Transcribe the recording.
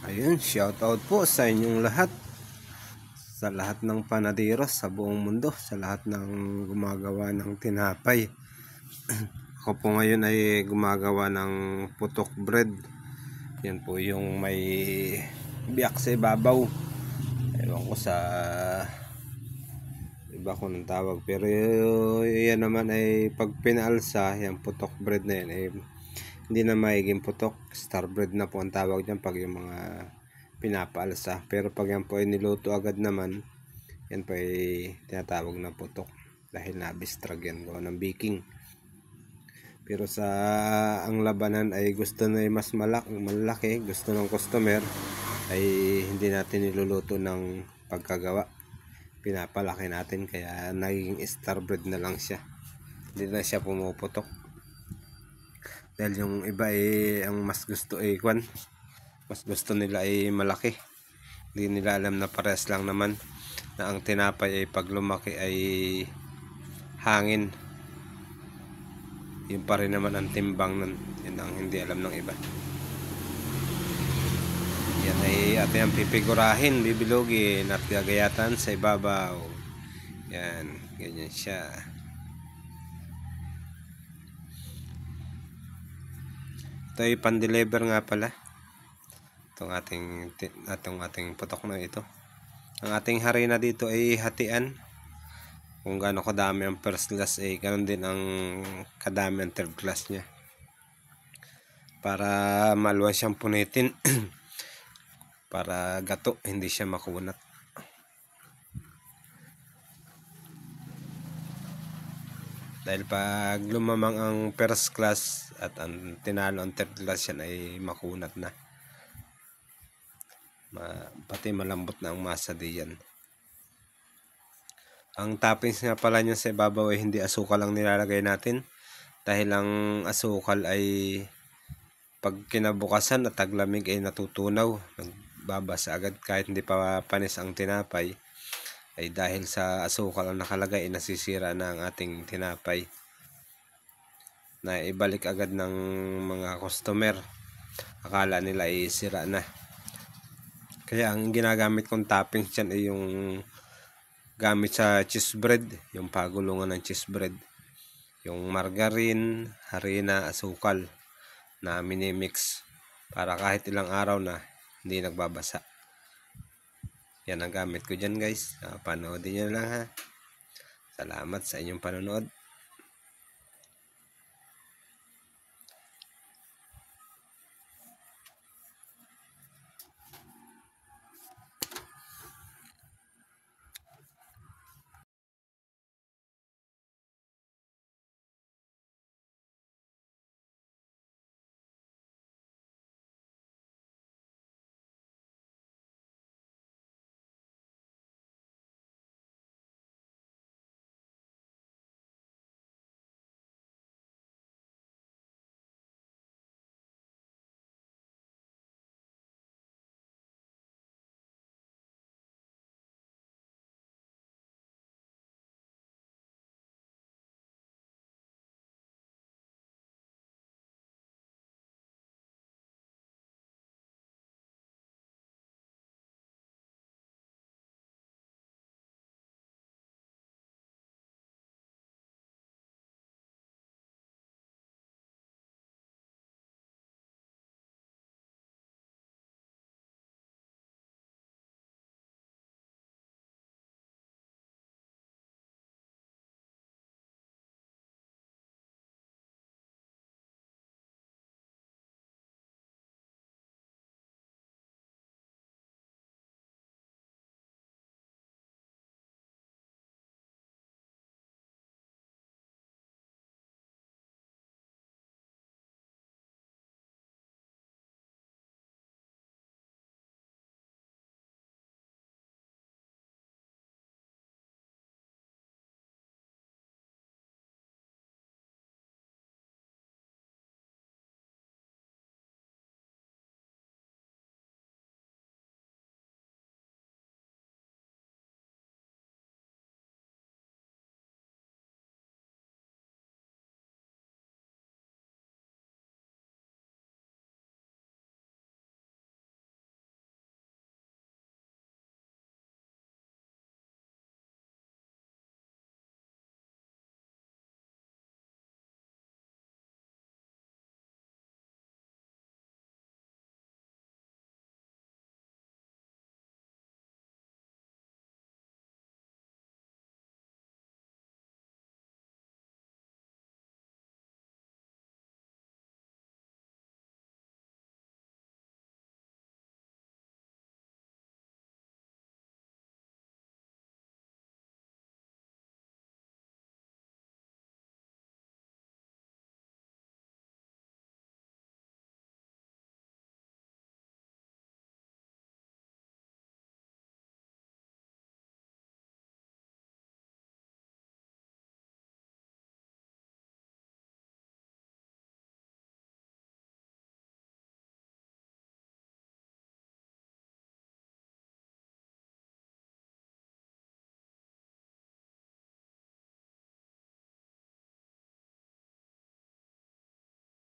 Ayun, shout out po sa inyong lahat. Sa lahat ng panadero sa buong mundo, sa lahat ng gumagawa ng tinapay. Ako po ngayon ay gumagawa ng putok bread. Yan po yung may biyak sa ibabaw. Ewan ko sa iba ko ng tawag. Pero yan naman ay pag pinaalsa, yung putok bread na yan ay hindi na maiging putok. Star bread na po ang tawag dyan pag yung mga pinapaalsa. Pero pag yan po ay niluto agad naman, yan po ay tinatawag na putok. Dahil nabistrag yan ko ng baking. Pero sa ang labanan ay gusto na mas malaki, gusto ng customer, ay hindi natin niluluto ng pagkagawa. Pinapalaki natin kaya naging star bread na lang siya. Hindi na siya pumuputok. Dahil yung iba ay ang mas gusto ay mas gusto nila ay malaki. Hindi nila alam na parehas lang naman na ang tinapay ay pag lumaki ay hangin. Yun pa rin naman ang timbang nun. Yan ang hindi alam ng iba. Yan ay ating pipigurahin, bibilugin at gagayatan sa ibabaw. Yan, ganyan siya. Ito ay pan-deliver nga pala. Itong ating putok na ito. Ang ating harina dito ay hatian. Kung gaano kadami ang first class ay ganoon din ang kadami ang third class niya. Para maluwan siyang punitin. Para gato, hindi siya makunat. Dahil pag lumamang ang first class at ang tinalo ang third class yan ay makunat na. Pati malambot na ang masa diyan. Ang toppings nga pala niya sa ibabaw ay hindi asukal ang nilalagay natin. Dahil ang asukal ay pag kinabukasan at taglamig ay natutunaw. Nagbabasa agad kahit hindi pa panis ang tinapay. Ay dahil sa asukal ang nakalagay ay nasisira na ang ating tinapay. Na ibalik agad ng mga customer. Akala nila ay sira na. Kaya ang ginagamit kong toppings dyan ay yung gamit sa cheese bread, yung pagulungan ng cheese bread, yung margarine, harina, asukal na minimix para kahit ilang araw na hindi nagbabasa. Yan ang gamit ko dyan guys. Panoodin nyo lang ha. Salamat sa inyong panonood.